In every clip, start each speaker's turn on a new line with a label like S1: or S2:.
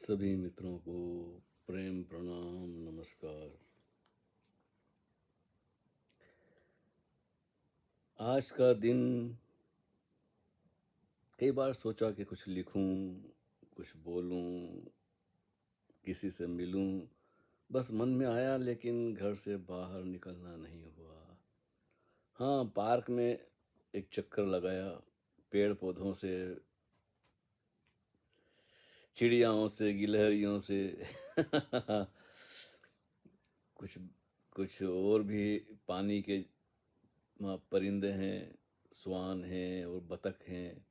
S1: सभी मित्रों को प्रेम प्रणाम नमस्कार। आज का दिन कई बार सोचा कि कुछ लिखूं, कुछ बोलूं, किसी से मिलूं, बस मन में आया लेकिन घर से बाहर निकलना नहीं हुआ। हाँ, पार्क में एक चक्कर लगाया, पेड़ पौधों से, चिड़ियाओं से, गिलहरियों से कुछ कुछ और भी पानी के वहाँ परिंदे हैं, स्वान हैं और बतख हैं।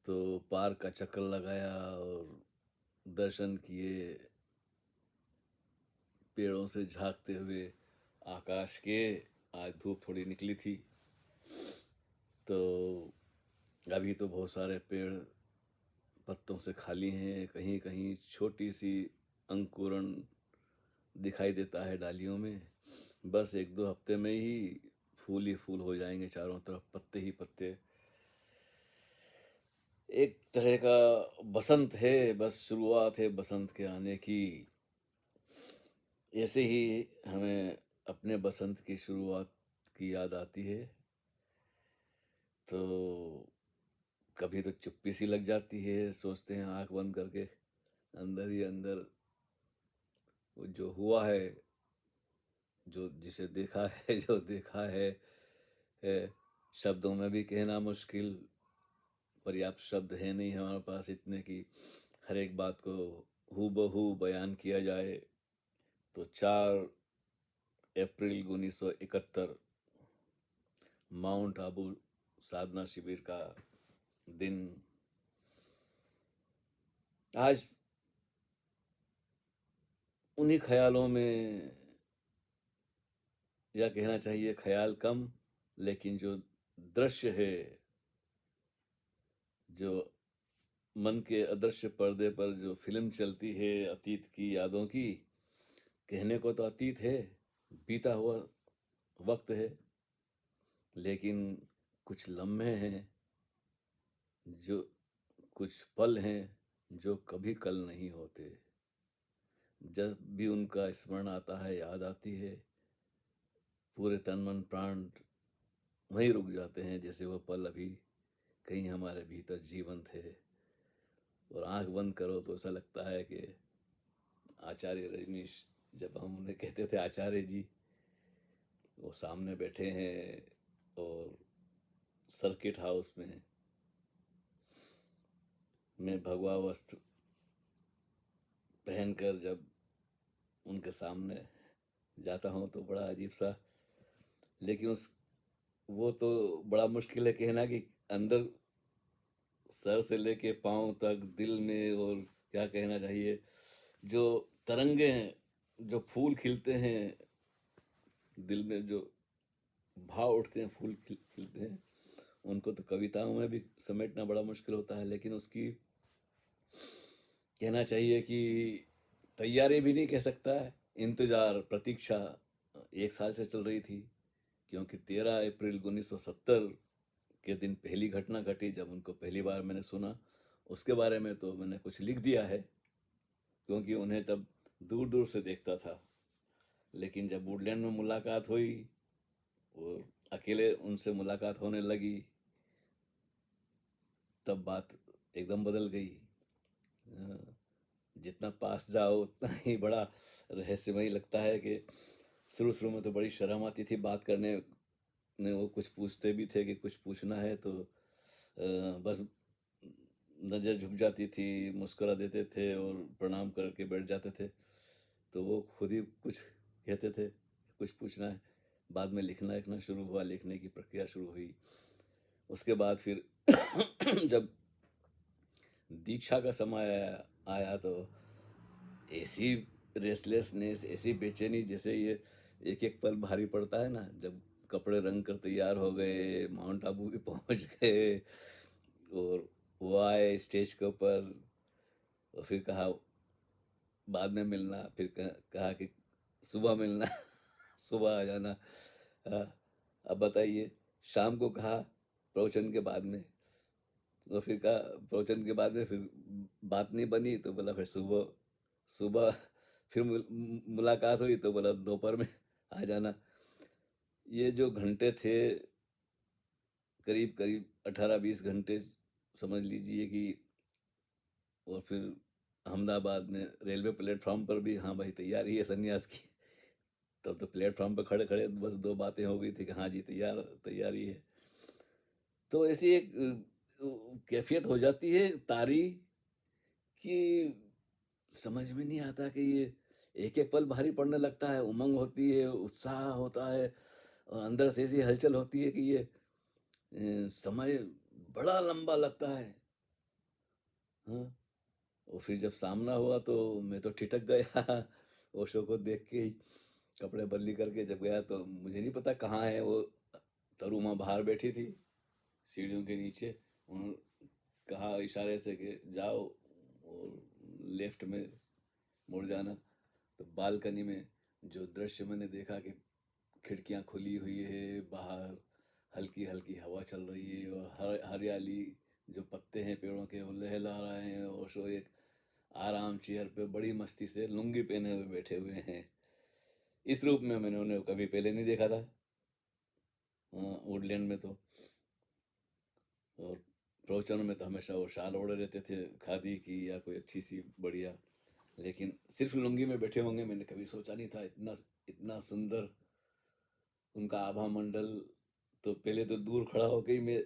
S1: तो पार्क का चक्कर लगाया और दर्शन किए, पेड़ों से झांकते हुए आकाश के। आज धूप थोड़ी निकली थी, तो अभी तो बहुत सारे पेड़ पत्तों से खाली हैं, कहीं कहीं छोटी सी अंकुरण दिखाई देता है डालियों में। बस एक दो हफ्ते में ही फूल ही फूल हो जाएंगे, चारों तरफ पत्ते ही पत्ते। एक तरह का बसंत है, बस शुरुआत है बसंत के आने की। ऐसे ही हमें अपने बसंत की शुरुआत की याद आती है, तो कभी तो चुप्पी सी लग जाती है, सोचते हैं आंख बंद करके, अंदर ही अंदर वो जो हुआ है, जो जिसे देखा है जो देखा है शब्दों में भी कहना मुश्किल। पर्याप्त शब्द है नहीं हमारे पास इतने कि हर एक बात को हूबहू बयान किया जाए। तो 4 अप्रैल 1971 माउंट आबू साधना शिविर का दिन। आज उन्हीं ख्यालों में, या कहना चाहिए ख्याल कम, लेकिन जो दृश्य है, जो मन के अदृश्य पर्दे पर जो फिल्म चलती है अतीत की यादों की, कहने को तो अतीत है, बीता हुआ वक्त है, लेकिन कुछ लम्हे हैं, जो कुछ पल हैं जो कभी कल नहीं होते। जब भी उनका स्मरण आता है, याद आती है, पूरे तन मन प्राण वहीं रुक जाते हैं, जैसे वो पल अभी कहीं हमारे भीतर जीवंत है। और आंख बंद करो तो ऐसा लगता है कि आचार्य रजनीश, जब हम उन्हें कहते थे आचार्य जी, वो सामने बैठे हैं और सर्किट हाउस में मैं भगवा वस्त्र पहनकर जब उनके सामने जाता हूँ तो बड़ा अजीब सा, लेकिन उस वो तो बड़ा मुश्किल है कहना कि अंदर सर से लेके पांव तक दिल में, और क्या कहना चाहिए, जो तरंगे हैं, जो फूल खिलते हैं दिल में, जो भाव उठते हैं, फूल खिलते हैं, उनको तो कविताओं में भी समेटना बड़ा मुश्किल होता है। लेकिन उसकी कहना चाहिए कि तैयारी भी नहीं कह सकता है, इंतजार प्रतीक्षा 1 साल से चल रही थी। क्योंकि 13 अप्रैल 1970 के दिन पहली घटना घटी, जब उनको पहली बार मैंने सुना। उसके बारे में तो मैंने कुछ लिख दिया है, क्योंकि उन्हें तब दूर दूर से देखता था। लेकिन जब वुडलैंड में मुलाकात हुई और अकेले उनसे मुलाकात होने लगी, तब बात एकदम बदल गई। जितना पास जाओ उतना ही बड़ा रहस्यमय लगता है। कि शुरू शुरू में तो बड़ी शर्म आती थी बात करने में, वो कुछ पूछते भी थे कि कुछ पूछना है तो बस नज़र झुक जाती थी, मुस्कुरा देते थे और प्रणाम करके बैठ जाते थे। तो वो खुद ही कुछ कहते थे, कुछ पूछना है। बाद में लिखना लिखना शुरू हुआ, लिखने की प्रक्रिया शुरू हुई। उसके बाद फिर जब दीक्षा का समय आया तो ऐसी रेस्टलेसनेस, ऐसी बेचैनी, जैसे ये एक एक पल भारी पड़ता है ना। जब कपड़े रंग कर तैयार हो गए, माउंट आबू भी पहुंच गए, और वो आए स्टेज के ऊपर, और फिर कहा बाद में मिलना, फिर कहा कि सुबह मिलना सुबह आ जाना। अब बताइए, शाम को कहा प्रवचन के बाद में, और फिर कहा प्रवचन के बाद में फिर बात नहीं बनी, तो बोला फिर सुबह सुबह फिर मुलाकात हुई, तो बोला दोपहर में आ जाना। ये जो घंटे थे, करीब करीब 18-20 घंटे समझ लीजिए कि। और फिर अहमदाबाद में रेलवे प्लेटफॉर्म पर भी, हाँ भाई तैयारी है सन्यास की। तब तो प्लेटफॉर्म पर खड़े खड़े बस दो बातें हो गई थी कि हाँ जी तैयारी है। तो ऐसी एक कैफियत हो जाती है तारी कि समझ में नहीं आता कि ये एक एक पल भारी पड़ने लगता है, उमंग होती है, उत्साह होता है, और अंदर से ऐसी हलचल होती है कि ये समय बड़ा लंबा लगता है। हाँ। और फिर जब सामना हुआ तो मैं तो ठिठक गया ओशो को देख के ही। कपड़े बदली करके जब गया तो मुझे नहीं पता कहाँ है वो। तरुमा बाहर बैठी थी सीढ़ियों के नीचे। उन्होंने कहा इशारे से कि जाओ और लेफ्ट में मुड़ जाना। तो बालकनी में जो दृश्य मैंने देखा कि खिड़कियां खुली हुई है, बाहर हल्की हल्की हवा चल रही है, और हरियाली, जो पत्ते हैं पेड़ों के वो लहला रहे हैं, और सो एक आराम चेयर पे बड़ी मस्ती से लुंगी पहने हुए बैठे हुए हैं। इस रूप में मैंने उन्हें कभी पहले नहीं देखा था वुडलैंड में तो। और प्रवचन में तो हमेशा वो शाल ओढ़े रहते थे, खादी की या कोई अच्छी सी बढ़िया। लेकिन सिर्फ लुंगी में बैठे होंगे मैंने कभी सोचा नहीं था। इतना इतना सुंदर उनका आभा मंडल। तो पहले तो दूर खड़ा होकर ही मैं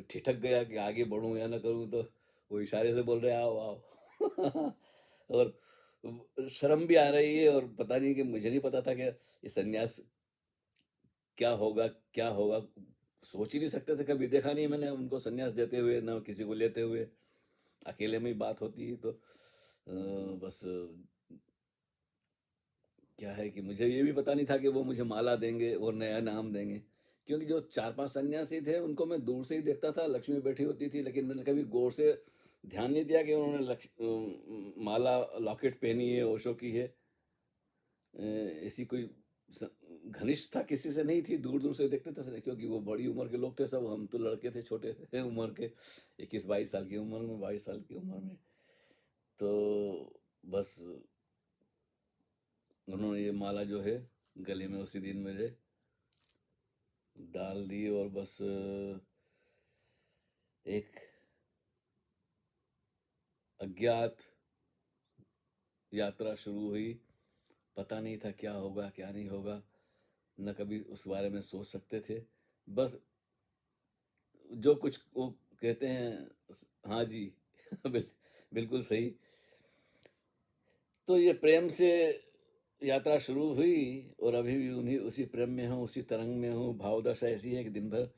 S1: ठिठक गया कि आगे बढ़ूं या ना करूं। तो वो इशारे से बोल रहे आओ आओ और शर्म भी आ रही है, और पता नहीं कि मुझे नहीं पता था कि ये सन्यास क्या होगा क्या होगा। सोच ही नहीं सकते थे, कभी देखा नहीं मैंने उनको सन्यास देते हुए, ना किसी को लेते हुए। अकेले में ही बात होती है तो बस क्या है कि मुझे ये भी पता नहीं था कि वो मुझे माला देंगे और नया नाम देंगे। क्योंकि जो 4-5 सन्यासी थे उनको मैं दूर से ही देखता था, लक्ष्मी बैठी होती थी, लेकिन मैंने कभी गौर से ध्यान नहीं दिया कि उन्होंने माला लॉकेट पहनी है, ओशो की है। ऐसी कोई स- घनिष्ठता किसी से नहीं थी, दूर दूर से देखते थे, क्योंकि वो बड़ी उम्र के लोग थे सब, हम तो लड़के थे छोटे उम्र के, 21-22 साल की उम्र में, 22 साल की उम्र में। तो बस उन्होंने ये माला जो है गले में उसी दिन मेरे डाल दी, और बस एक अज्ञात यात्रा शुरू हुई। पता नहीं था क्या होगा क्या नहीं होगा, न कभी उस बारे में सोच सकते थे। बस जो कुछ वो कहते हैं, हाँ जी बिल्कुल सही। तो ये प्रेम से यात्रा शुरू हुई, और अभी भी उन्हीं उसी प्रेम में हूँ, उसी तरंग में हूँ। भाव दशा ऐसी है कि दिन भर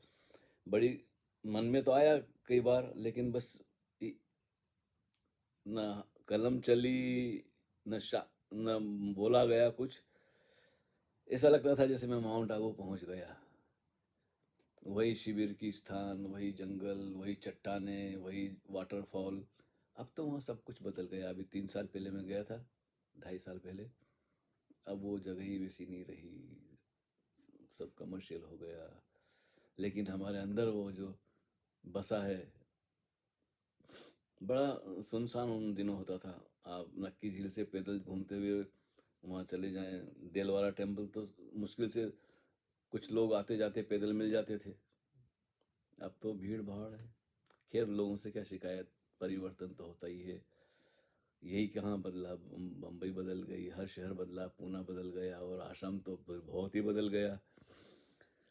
S1: बड़ी मन में तो आया कई बार, लेकिन बस न कलम चली, न बोला गया कुछ। ऐसा लगता था जैसे मैं माउंट आबू पहुंच गया। वही शिविर की स्थान, वही जंगल, वही चट्टाने, वही वाटरफॉल। अब तो वहाँ सब कुछ बदल गया। अभी 3 साल पहले मैं गया था, 2.5 साल पहले। अब वो जगह ही वैसी नहीं रही, सब कमर्शियल हो गया। लेकिन हमारे अंदर वो जो बसा है, बड़ा सुनसान उन दिनों होता था। आप नक्की झील से पैदल घूमते हुए वहाँ चले जाएं, देलवाड़ा टेम्पल तो मुश्किल से कुछ लोग आते जाते पैदल मिल जाते थे। अब तो भीड़ भाड़ है। खैर, लोगों से क्या शिकायत, परिवर्तन तो होता ही है। यही कहाँ बदला, बम्बई बदल गई, हर शहर बदला, पूना बदल गया, और आश्रम तो फिर बहुत ही बदल गया।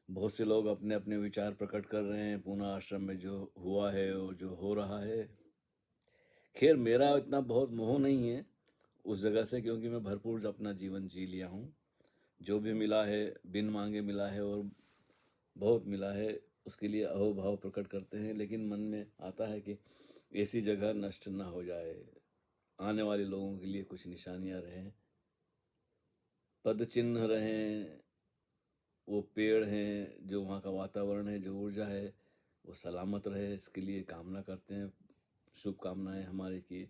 S1: बहुत से लोग अपने अपने विचार प्रकट कर रहे हैं पूना आश्रम में जो हुआ है और जो हो रहा है। खैर, मेरा इतना बहुत मोह नहीं है उस जगह से, क्योंकि मैं भरपूर अपना जीवन जी लिया हूँ। जो भी मिला है बिन मांगे मिला है, और बहुत मिला है, उसके लिए अहोभाव प्रकट करते हैं। लेकिन मन में आता है कि ऐसी जगह नष्ट ना हो जाए, आने वाले लोगों के लिए कुछ निशानियां रहें, पद चिन्ह रहें, वो पेड़ हैं, जो वहाँ का वातावरण है, जो ऊर्जा है, वो सलामत रहे, इसके लिए कामना करते हैं। शुभकामनाएं हमारी कि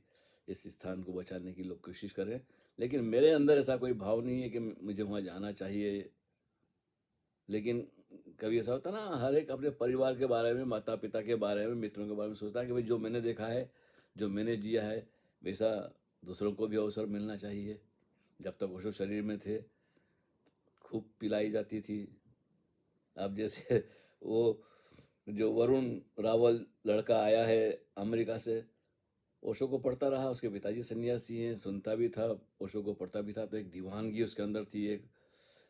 S1: इस स्थान को बचाने की लोग कोशिश करें। लेकिन मेरे अंदर ऐसा कोई भाव नहीं है कि मुझे वहाँ जाना चाहिए। लेकिन कभी ऐसा होता है ना, हर एक अपने परिवार के बारे में, माता पिता के बारे में, मित्रों के बारे में सोचता है कि भाई जो मैंने देखा है, जो मैंने जिया है, वैसा दूसरों को भी अवसर मिलना चाहिए। जब तक ओशो शरीर में थे खूब पिलाई जाती थी। अब जैसे वो जो वरुण रावल लड़का आया है अमेरिका से, ओशो को पढ़ता रहा, उसके पिताजी सन्यासी हैं, सुनता भी था, ओशो को पढ़ता भी था, तो एक दीवानगी उसके अंदर थी, एक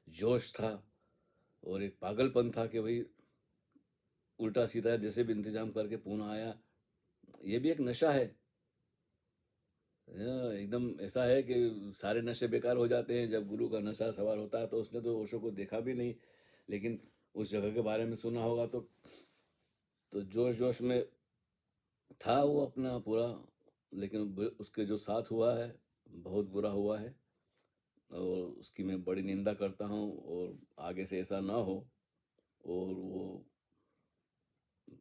S1: जोश था और एक पागलपन था कि भाई उल्टा सीधा जैसे भी इंतजाम करके पूना आया। ये भी एक नशा है। एकदम ऐसा है कि सारे नशे बेकार हो जाते हैं जब गुरु का नशा सवार होता है। तो उसने तो ओशो को देखा भी नहीं, लेकिन उस जगह के बारे में सुना होगा, तो जोश जोश में था वो अपना पूरा। लेकिन उसके जो साथ हुआ है बहुत बुरा हुआ है, और उसकी मैं बड़ी निंदा करता हूँ, और आगे से ऐसा ना हो। और वो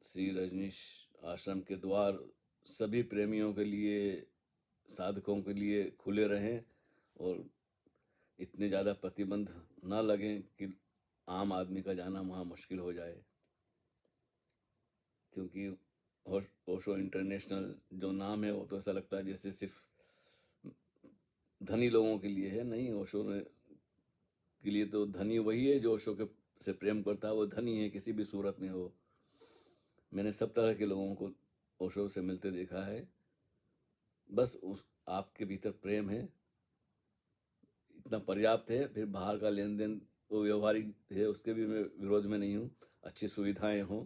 S1: श्री रजनीश आश्रम के द्वार सभी प्रेमियों के लिए, साधकों के लिए खुले रहें, और इतने ज़्यादा प्रतिबंध ना लगें कि आम आदमी का जाना वहाँ मुश्किल हो जाए। क्योंकि ओशो इंटरनेशनल जो नाम है वो तो ऐसा लगता है जैसे सिर्फ धनी लोगों के लिए है। नहीं, ओशो के लिए तो धनी वही है जो ओशो के से प्रेम करता है, वो धनी है किसी भी सूरत में हो। मैंने सब तरह के लोगों को ओशो से मिलते देखा है। बस उस आपके भीतर प्रेम है, इतना पर्याप्त है। फिर बाहर का लेन देन वो व्यवहारिक है, उसके भी मैं विरोध में नहीं हूँ, अच्छी सुविधाएं हों,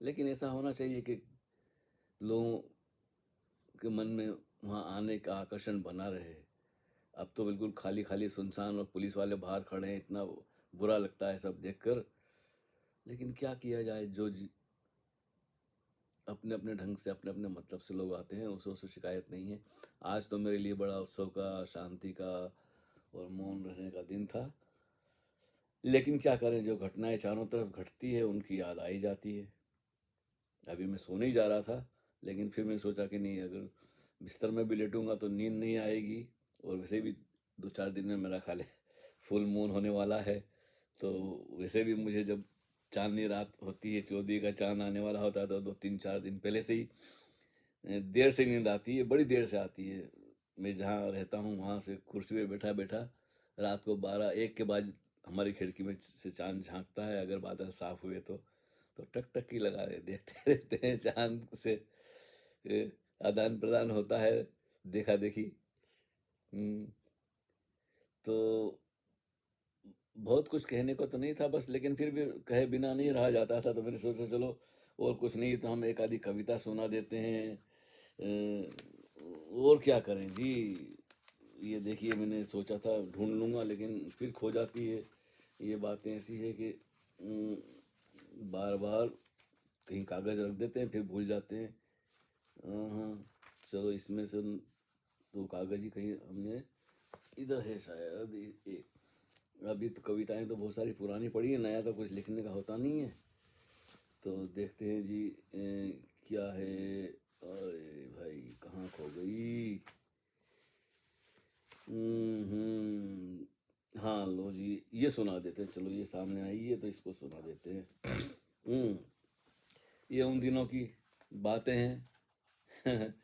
S1: लेकिन ऐसा होना चाहिए कि लोगों के मन में वहाँ आने का आकर्षण बना रहे। अब तो बिल्कुल खाली खाली सुनसान, और पुलिस वाले बाहर खड़े हैं, इतना बुरा लगता है सब देखकर। लेकिन क्या किया जाए, अपने अपने ढंग से, अपने अपने मतलब से लोग आते हैं, उससे शिकायत नहीं है। आज तो मेरे लिए बड़ा उत्सव का, शांति का और मौन रहने का दिन था। लेकिन क्या करें, जो घटनाएं चारों तरफ घटती है उनकी याद आई जाती है। अभी मैं सोने ही जा रहा था, लेकिन फिर मैं सोचा कि नहीं, अगर बिस्तर में भी लेटूंगा तो नींद नहीं आएगी, और वैसे भी 2-4 दिन में मेरा ख्याल है फुल मून होने वाला है। तो वैसे भी मुझे जब चांदनी रात होती है, 14 का चांद आने वाला होता है, तो 2-3-4 दिन पहले से ही देर से नींद आती है, बड़ी देर से आती है। मैं जहाँ रहता हूँ वहाँ से कुर्सी पे बैठा बैठा रात को 12-1 के बाद हमारी खिड़की में से चांद झांकता है, अगर बादल साफ हुए तो टक टक की लगा रहे देखते रहते हैं चांद से। आदान प्रदान होता है, देखा देखी। हम्म, तो बहुत कुछ कहने को तो नहीं था बस, लेकिन फिर भी कहे बिना नहीं रहा जाता था, तो मैंने सोचा चलो और कुछ नहीं तो हम एक आधी कविता सुना देते हैं। और क्या करें जी। ये देखिए, मैंने सोचा था ढूंढ लूँगा, लेकिन फिर खो जाती है। ये बातें ऐसी है कि बार बार कहीं कागज़ रख देते हैं, फिर भूल जाते हैं। हाँ, चलो इसमें से तो कागज़ ही कहीं हमने, इधर है शायद। अभी तो कविताएं तो बहुत सारी पुरानी पड़ी है, नया तो कुछ लिखने का होता नहीं है। तो देखते हैं जी, क्या है। अरे भाई कहाँ खो गई। हाँ लो जी, ये सुना देते हैं, चलो ये सामने आई है तो इसको सुना देते हैं। हम्म ये उन दिनों की बातें हैं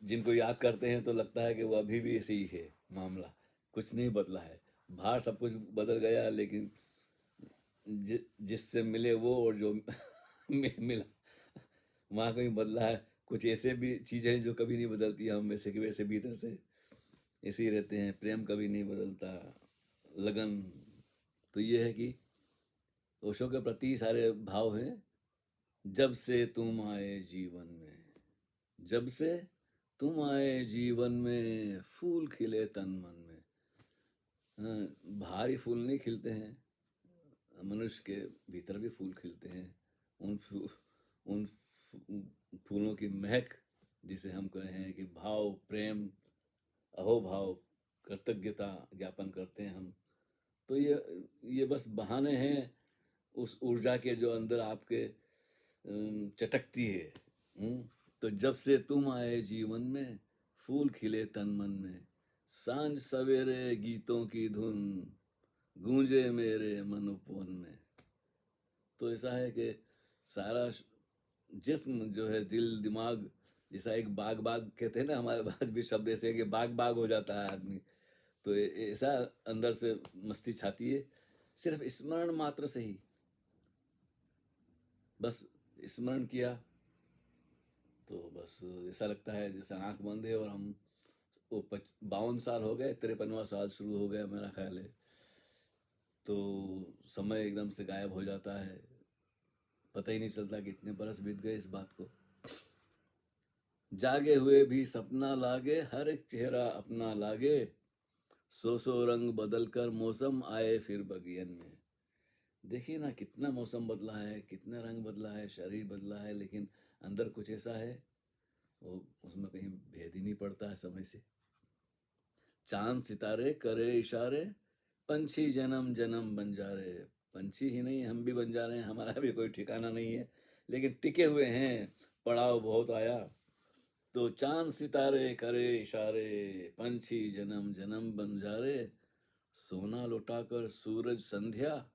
S1: जिनको याद करते हैं तो लगता है कि वो अभी भी ऐसे ही है मामला, कुछ नहीं बदला है। बाहर सब कुछ बदल गया, लेकिन जिससे मिले वो और जो मिला वहाँ कहीं बदला है। कुछ ऐसे भी चीज़ें हैं जो कभी नहीं बदलती, हम वैसे के वैसे भीतर से ऐसे ही रहते हैं। प्रेम कभी नहीं बदलता, लगन। तो ये है कि ओशो के प्रति सारे भाव हैं। जब से तुम आए जीवन में, जब से तुम आए जीवन में, फूल खिले तन मन में। हाँ, बाहरी फूल नहीं खिलते हैं, मनुष्य के भीतर भी फूल खिलते हैं। उन फूलों की महक, जिसे हम कहे हैं कि भाव, प्रेम, अहोभाव, कृतज्ञता ज्ञापन करते हैं हम। तो ये बस बहाने हैं उस ऊर्जा के जो अंदर आपके चटकती है। हम्म, तो जब से तुम आए जीवन में, फूल खिले तन मन में, सांझ सवेरे गीतों की धुन गूंजे मेरे मन उपवन में। तो ऐसा है कि सारा जिस्म जो है, दिल दिमाग, जैसा एक बाग बाग कहते हैं ना, हमारे पास भी शब्द ऐसे है कि बाग बाग हो जाता है आदमी। तो ऐसा अंदर से मस्ती छाती है, सिर्फ स्मरण मात्र से ही, बस स्मरण किया तो बस ऐसा लगता है जैसे आंख बंद है और हम वो 52 साल हो गए, 53वां साल शुरू हो गया मेरा ख्याल है। तो समय एकदम से गायब हो जाता है, पता ही नहीं चलता कि इतने बरस बीत गए इस बात को। जागे हुए भी सपना लागे, हर एक चेहरा अपना लागे, सौ सौ रंग बदल कर मौसम आए फिर बगियन में। देखिए ना, कितना मौसम बदला है, कितना रंग बदला है, शरीर बदला है, लेकिन अंदर कुछ ऐसा है, वो उसमें कहीं भेद ही नहीं पड़ता है समय से। चांद सितारे करे इशारे, पंछी जन्म जन्म बन जा रहे। पंछी ही नहीं, हम भी बन जा रहे हैं, हमारा भी कोई ठिकाना नहीं है, लेकिन टिके हुए हैं। पड़ाव बहुत आया तो चांद सितारे करे इशारे, पंछी जन्म जन्म बन जा रहे। सोना लुटाकर सूरज संध्या,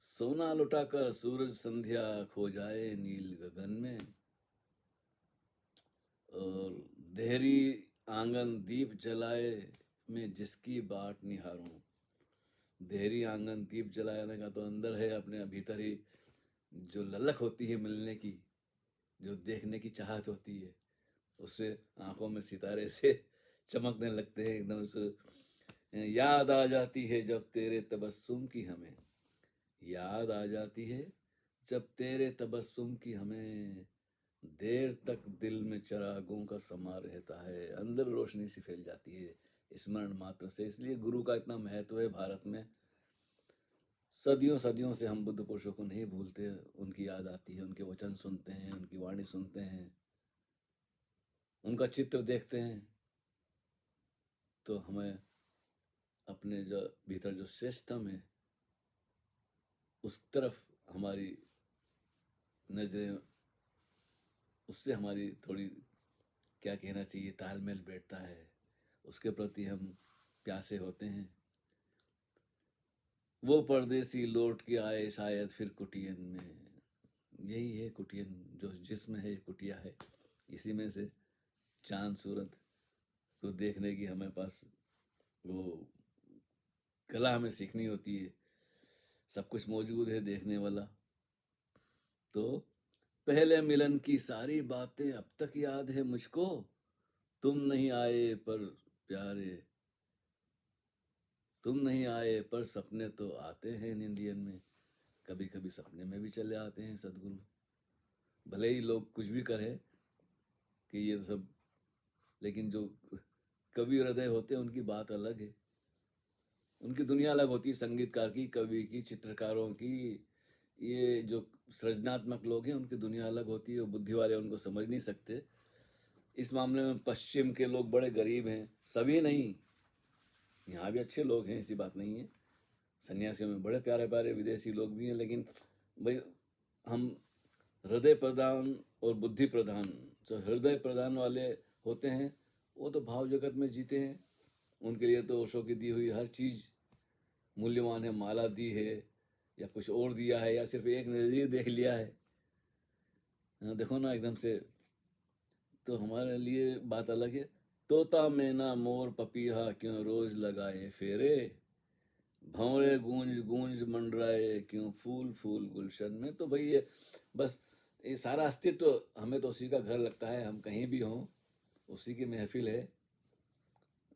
S1: सोना लुटाकर सूरज संध्या खो जाए नील गगन में। और देहरी आंगन दीप जलाए, मैं जिसकी बाट निहारूं। देहरी आंगन दीप जलाने का तो अंदर है, अपने भीतर ही जो ललक होती है मिलने की, जो देखने की चाहत होती है, उससे आंखों में सितारे से चमकने लगते हैं एकदम से। याद आ जाती है जब तेरे तबस्सुम की हमें, याद आ जाती है जब तेरे तबस्सुम की हमें। देर तक दिल में चिरागों का समा रहता है, अंदर रोशनी सी फैल जाती है स्मरण मात्र से। इसलिए गुरु का इतना महत्व है भारत में। सदियों सदियों से हम बुद्ध पुरुषों को नहीं भूलते, उनकी याद आती है, उनके वचन सुनते हैं, उनकी वाणी सुनते हैं, उनका चित्र देखते हैं, तो हमें अपने जो भीतर जो श्रेष्ठतम है उस तरफ हमारी नजरें, उससे हमारी थोड़ी, क्या कहना चाहिए, तालमेल बैठता है, उसके प्रति हम प्यासे होते हैं। वो परदेसी लौट के आए शायद फिर कुटियन में। यही है कुटियन, जो जिस्म है कुटिया है, इसी में से चांद सूरत को देखने की हमें पास वो कला हमें सीखनी होती है। सब कुछ मौजूद है देखने वाला। तो पहले मिलन की सारी बातें अब तक याद है मुझको, तुम नहीं आए पर प्यारे, तुम नहीं आए पर सपने तो आते हैं निंदियन में। कभी कभी सपने में भी चले आते हैं सदगुरु, भले ही लोग कुछ भी करें कि ये सब, लेकिन जो कवि हृदय होते हैं उनकी बात अलग है, उनकी दुनिया अलग होती है। संगीतकार की, कवि की, चित्रकारों की, ये जो सृजनात्मक लोग हैं उनकी दुनिया अलग होती है, वो बुद्धि वाले उनको समझ नहीं सकते। इस मामले में पश्चिम के लोग बड़े गरीब हैं, सभी नहीं, यहाँ भी अच्छे लोग हैं, ऐसी बात नहीं है। सन्यासियों में बड़े प्यारे प्यारे विदेशी लोग भी हैं, लेकिन भाई हम हृदय प्रधान और बुद्धि प्रधान, जो हृदय प्रधान वाले होते हैं वो तो भाव जगत में जीते हैं। उनके लिए तो ओशो की दी हुई हर चीज़ मूल्यवान है, माला दी है या कुछ और दिया है या सिर्फ एक नज़रिए देख लिया है। देखो ना एकदम से, तो हमारे लिए बात अलग है। तोता मैना मोर पपीहा क्यों रोज लगाए फेरे, भंवरे गूंज गूंज मंडराए क्यों फूल फूल गुलशन में। तो भाई ये बस, ये सारा अस्तित्व हमें तो उसी का घर लगता है, हम कहीं भी हों उसी की महफिल है।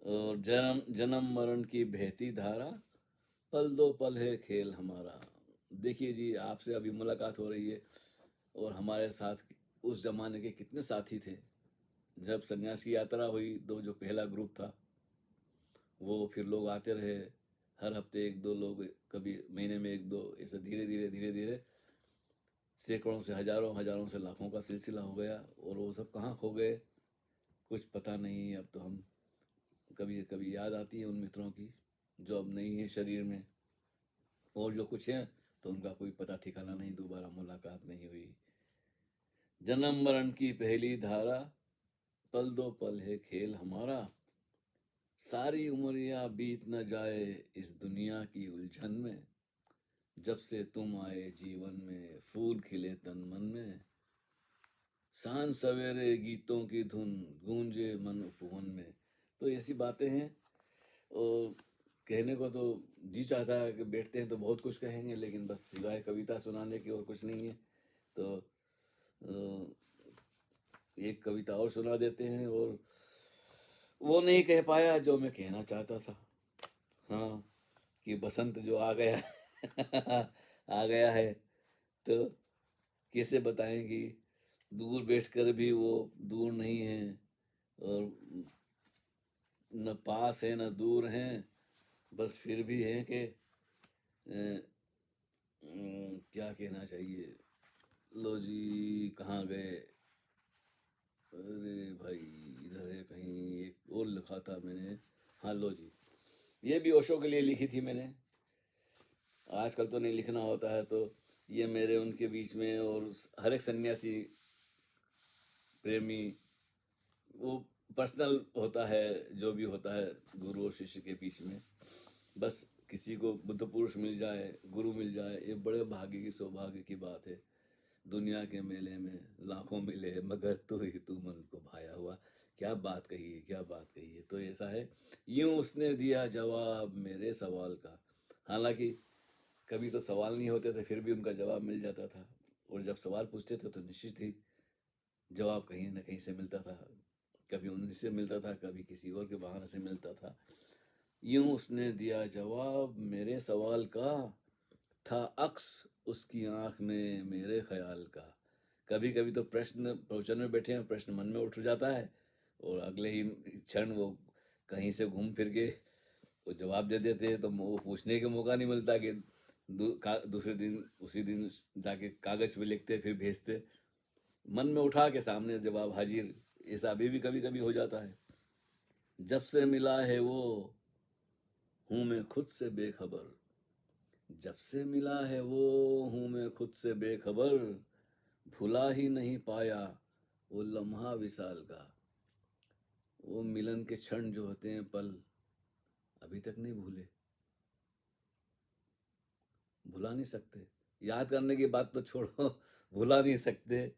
S1: और जन्म जन्म मरण की बहती धारा, पल दो पल है खेल हमारा। देखिए जी, आपसे अभी मुलाकात हो रही है और हमारे साथ उस जमाने के कितने साथी थे। जब सन्यास की यात्रा हुई तो जो पहला ग्रुप था वो फिर लोग आते रहे, हर हफ्ते एक दो लोग, कभी महीने में एक दो, ऐसे धीरे धीरे धीरे धीरे सैकड़ों से हजारों, हजारों से लाखों का सिलसिला हो गया। और वो सब कहाँ खो गए कुछ पता नहीं। अब तो हम कभी कभी याद आती है उन मित्रों की जो अब नहीं है शरीर में, और जो कुछ है तो उनका कोई पता ठिकाना नहीं, दोबारा मुलाकात नहीं हुई। जन्म मरण की पहली धारा, पल दो पल है खेल हमारा, सारी उमरिया बीत न जाए इस दुनिया की उलझन में। जब से तुम आए जीवन में फूल खिले तन मन में, सांझ सवेरे गीतों की धुन गूंजे मन उपवन में। तो ऐसी बातें हैं, और कहने को तो जी चाहता है कि बैठते हैं तो बहुत कुछ कहेंगे, लेकिन बस सिवाय कविता सुनाने की और कुछ नहीं है। तो एक कविता और सुना देते हैं, और वो नहीं कह पाया जो मैं कहना चाहता था। हाँ, कि बसंत जो आ गया आ गया है, तो कैसे बताएं कि दूर बैठकर भी वो दूर नहीं है, और न पास है न दूर हैं, बस फिर भी है कि क्या कहना चाहिए। लो जी, कहाँ गए? अरे भाई, इधर है कहीं, एक और लिखा था मैंने। हाँ, लो जी, ये भी ओशो के लिए लिखी थी मैंने। आजकल तो नहीं लिखना होता है, तो ये मेरे उनके बीच में, और हर एक सन्यासी प्रेमी, वो पर्सनल होता है, जो भी होता है गुरु और शिष्य के बीच में। बस किसी को बुद्ध पुरुष मिल जाए, गुरु मिल जाए, ये बड़े भाग्य की, सौभाग्य की बात है। दुनिया के मेले में लाखों मिले, मगर तू ही तू मन को भाया हुआ। क्या बात कही है, क्या बात कही है। तो ऐसा है, यूं उसने दिया जवाब मेरे सवाल का। हालांकि कभी तो सवाल नहीं होते थे, फिर भी उनका जवाब मिल जाता था। और जब सवाल पूछते थे तो निश्चित ही जवाब कहीं ना कहीं से मिलता था। कभी उन्हीं से मिलता था, कभी किसी और के बहाने से मिलता था। यूं उसने दिया जवाब मेरे सवाल का, था अक्स उसकी आंख में मेरे ख्याल का। कभी कभी तो प्रश्न प्रवचन में बैठे हैं, प्रश्न मन में उठ जाता है, और अगले ही क्षण वो कहीं से घूम फिर के वो जवाब दे देते हैं, तो वो पूछने का मौका नहीं मिलता कि दूसरे दिन उसी दिन जाके कागज पे लिखते फिर भेजते। मन में उठा के सामने जवाब हाजिर। ऐसा अभी भी कभी कभी हो जाता है। जब से मिला है वो हूं मैं खुद से बेखबर, जब से मिला है वो हूं मैं खुद से बेखबर, भुला ही नहीं पाया वो लम्हा विसाल का। वो मिलन के क्षण जो होते हैं, पल, अभी तक नहीं भूले, भुला नहीं सकते। याद करने की बात तो छोड़ो, भुला नहीं सकते।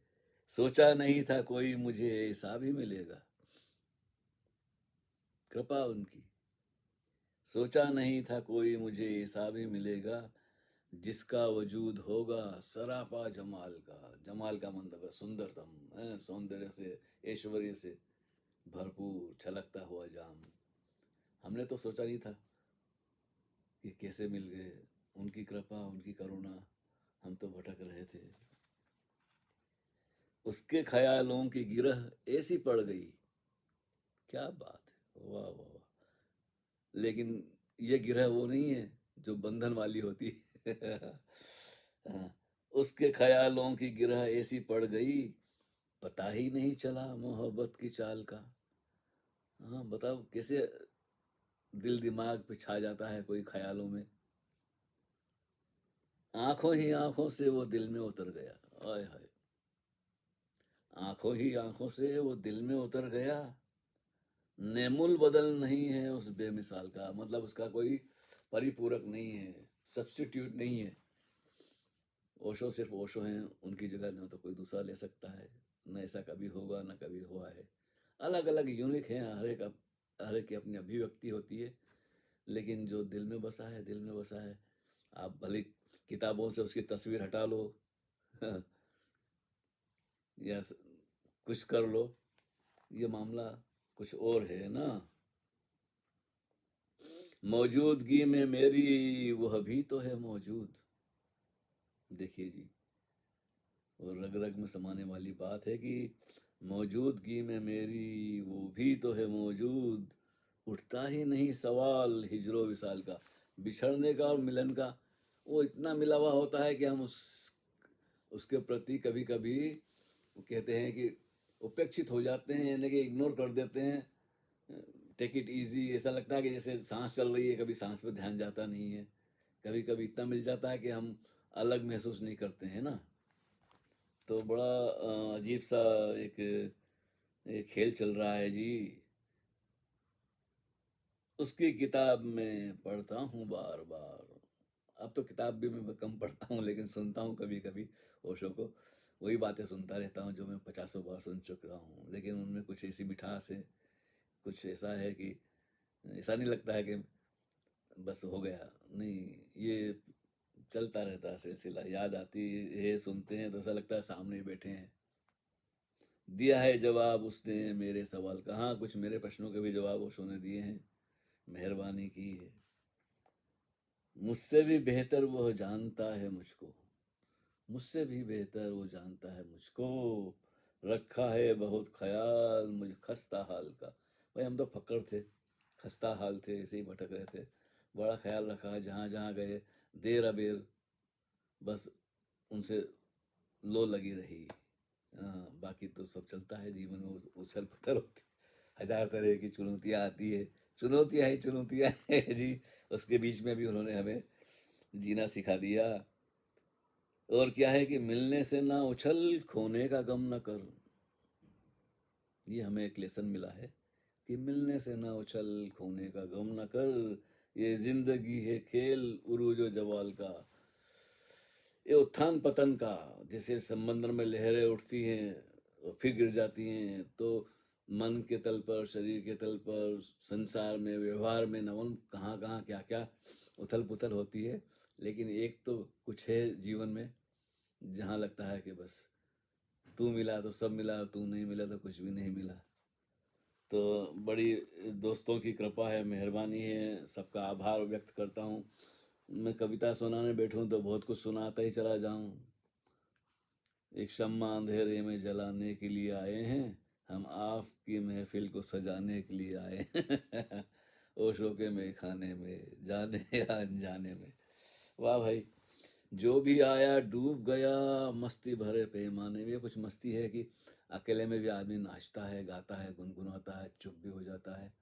S1: सोचा नहीं था कोई मुझे ऐसा भी मिलेगा, कृपा उनकी। सोचा नहीं था कोई मुझे ऐसा भी मिलेगा, जिसका वजूद होगा सरापा जमाल का। जमाल का मतलब है सुंदरतम, है सौंदर्य से, ऐश्वर्य से भरपूर छलकता हुआ जाम। हमने तो सोचा नहीं था कि कैसे मिल गए, उनकी कृपा, उनकी करुणा, हम तो भटक रहे थे। उसके ख्यालों की गिरह ऐसी पड़ गई, क्या बात है, वाह वाह वाह। लेकिन ये गिरह वो नहीं है जो बंधन वाली होती है। हाँ, उसके ख्यालों की गिरह ऐसी पड़ गई, पता ही नहीं चला मोहब्बत की चाल का। हाँ, बताओ कैसे दिल दिमाग पे छा जाता है कोई ख्यालों में। आंखों ही आंखों से वो दिल में उतर गया, आय हाय। आंखों ही आंखों से वो दिल में उतर गया, नेमुल बदल नहीं है उस बेमिसाल का। मतलब उसका कोई परिपूरक नहीं है, सब्स्टिट्यूट नहीं है। ओशो सिर्फ ओशो हैं, उनकी जगह न तो कोई दूसरा ले सकता है, न ऐसा कभी होगा, न कभी हुआ है। अलग अलग यूनिक हैं, हर एक की अपनी अभिव्यक्ति होती है, लेकिन जो दिल में बसा है, दिल में बसा है। आप भले किताबों से उसकी तस्वीर हटा लो या कुछ कर लो, ये मामला कुछ और है ना। मौजूदगी में मेरी वह भी तो है मौजूद। देखिए जी, और रग रग में समाने वाली बात है कि मौजूदगी में मेरी वो भी तो है मौजूद, उठता ही नहीं सवाल हिजरो विसाल का। बिछड़ने का और मिलन का वो इतना मिला हुआ होता है कि हम उसके प्रति कभी कभी कहते हैं कि उपेक्षित हो जाते हैं, यानी कि इग्नोर कर देते हैं। टेक इट इजी, ऐसा लगता है कि जैसे सांस चल रही है, कभी सांस पे ध्यान जाता नहीं है। कभी कभी इतना मिल जाता है कि हम अलग महसूस नहीं करते हैं ना। तो बड़ा अजीब सा एक एक खेल चल रहा है जी। उसकी किताब में पढ़ता हूँ बार बार, अब तो किताब भी मैं कम पढ़ता हूँ, लेकिन सुनता हूँ कभी-कभी ओशो को। वही बातें सुनता रहता हूँ जो मैं पचासों बार सुन चुका हूँ, लेकिन उनमें कुछ ऐसी मिठास है, कुछ ऐसा है कि ऐसा नहीं लगता है कि बस हो गया, नहीं, ये चलता रहता है सिलसिला। याद आती है, सुनते हैं तो ऐसा लगता है सामने ही बैठे हैं। दिया है जवाब उसने मेरे सवाल का। हाँ, कुछ मेरे प्रश्नों के भी जवाब ओशो ने दिए हैं, मेहरबानी की है। मुझसे भी बेहतर वो जानता है मुझको, मुझसे भी बेहतर वो जानता है मुझको, रखा है बहुत ख्याल मुझ खस्ता हाल का। भाई हम तो फक्कड़ थे, खस्ता हाल थे, ऐसे ही भटक रहे थे। बड़ा ख्याल रखा है, जहाँ जहाँ गए देर अबेर बस उनसे लो लगी रही। हाँ, बाकी तो सब चलता है जीवन में, उछल पुथल होती, हजार तरह की चुनौतियाँ आती है, चुनौतियाँ ही चुनौतियाँ है जी। उसके बीच में भी उन्होंने हमें जीना सिखा दिया। और क्या है कि मिलने से ना उछल, खोने का गम न कर। ये हमें एक लेसन मिला है कि मिलने से ना उछल, खोने का गम न कर। ये जिंदगी है खेल उरूज व जवाल का, ये उत्थान पतन का। जैसे समंदर में लहरें उठती हैं और फिर गिर जाती हैं, तो मन के तल पर, शरीर के तल पर, संसार में, व्यवहार में नवन कहाँ कहाँ क्या क्या उथल पुथल होती है। लेकिन एक तो कुछ है जीवन में जहाँ लगता है कि बस तू मिला तो सब मिला, तू नहीं मिला तो कुछ भी नहीं मिला। तो बड़ी दोस्तों की कृपा है, मेहरबानी है, सबका आभार व्यक्त करता हूँ। मैं कविता सुनाने बैठूं तो बहुत कुछ सुनाता ही चला जाऊं। एक शम्मा अंधेरे में जलाने के लिए आए हैं, हम आपकी महफिल को सजाने के लिए आए हैं। ओशो के में खाने में, जाने या अनजाने में। वाह भाई, जो भी आया डूब गया मस्ती भरे पैमाने में। ये कुछ मस्ती है कि अकेले में भी आदमी नाचता है, गाता है, गुनगुनाता है, चुप भी हो जाता है।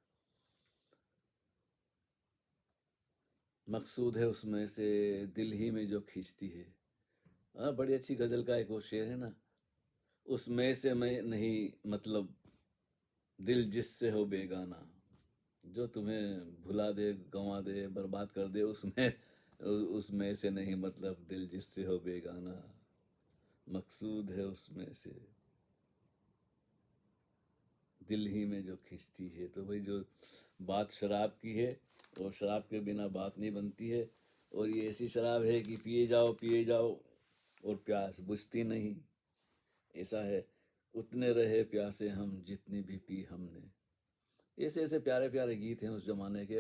S1: मकसूद है उसमें से दिल ही में जो खींचती है। हाँ, बड़ी अच्छी गजल का एक वो शेर है ना, उसमें से मैं नहीं मतलब दिल जिससे हो बेगाना, जो तुम्हें भुला दे, गंवा दे, बर्बाद कर दे, उसमें से नहीं मतलब दिल जिससे हो बेगाना, मकसूद है उसमें से दिल ही में जो खींचती है। तो भाई जो बात शराब की है, और शराब के बिना बात नहीं बनती है। और ये ऐसी शराब है कि पिए जाओ और प्यास बुझती नहीं। ऐसा है, उतने रहे प्यासे हम जितनी भी पी हमने। ऐसे ऐसे प्यारे प्यारे गीत हैं उस जमाने के।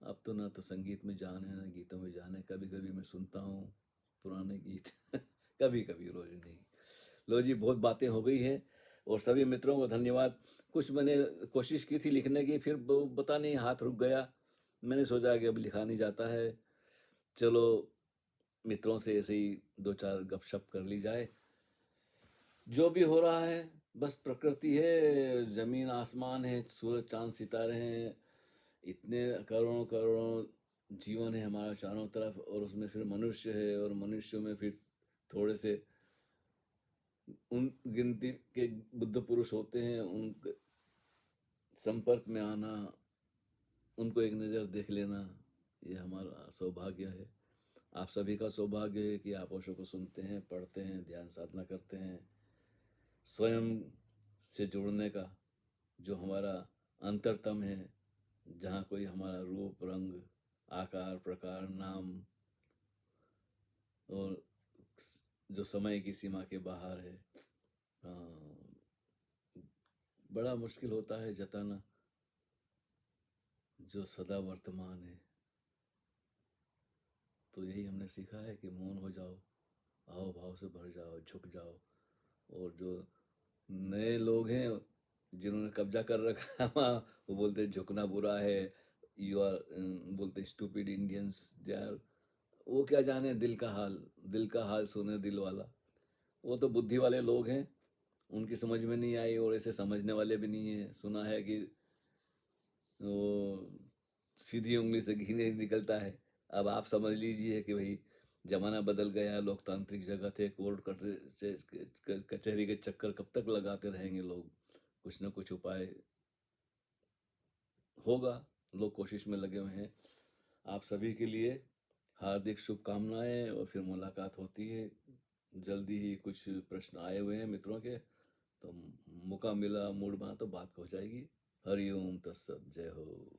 S1: अब तो ना तो संगीत में जान है, ना गीतों में जान है। कभी कभी मैं सुनता हूँ पुराने गीत। कभी कभी, रोज नहीं। लो जी, बहुत बातें हो गई है, और सभी मित्रों को धन्यवाद। कुछ मैंने कोशिश की थी लिखने की, फिर पता नहीं हाथ रुक गया। मैंने सोचा कि अब लिखा नहीं जाता है, चलो मित्रों से ऐसे ही दो चार गपशप कर ली जाए। जो भी हो रहा है बस प्रकृति है, जमीन आसमान है, सूरज चांद सितारे हैं, इतने करोड़ों करोड़ों जीवन है हमारा चारों तरफ, और उसमें फिर मनुष्य है, और मनुष्यों में फिर थोड़े से उन गिनती के बुद्ध पुरुष होते हैं, उन संपर्क में आना, उनको एक नज़र देख लेना, ये हमारा सौभाग्य है। आप सभी का सौभाग्य है कि आप ओशो को सुनते हैं, पढ़ते हैं, ध्यान साधना करते हैं। स्वयं से जुड़ने का जो हमारा अंतरतम है, जहाँ कोई हमारा रूप, रंग, आकार, प्रकार, नाम और जो समय की सीमा के बाहर है, बड़ा मुश्किल होता है जताना जो सदा वर्तमान है। तो यही हमने सीखा है कि मौन हो जाओ, हाव भाव से भर जाओ, झुक जाओ। और जो नए लोग हैं जिन्होंने कब्जा कर रखा है वहाँ, वो बोलते हैं झुकना बुरा है, यू आर, बोलते हैं स्टूपिड इंडियंस यार। वो क्या जाने दिल का हाल, दिल का हाल सुने दिल वाला। वो तो बुद्धि वाले लोग हैं, उनकी समझ में नहीं आई, और ऐसे समझने वाले भी नहीं है। सुना है कि वो सीधी उंगली से घी नहीं निकलता है। अब आप समझ लीजिए कि भाई जमाना बदल गया, लोकतांत्रिक जगह थे, कोर्ट कचहरी के चक्कर कब तक लगाते रहेंगे लोग। कुछ ना कुछ उपाय होगा, लोग कोशिश में लगे हुए हैं। आप सभी के लिए हार्दिक शुभकामनाएँ और फिर मुलाकात होती है। जल्दी ही कुछ प्रश्न आए हुए हैं मित्रों के, तो मौका मिला, मूड बना तो बात हो जाएगी। हरि ओम तत्सत, जय हो।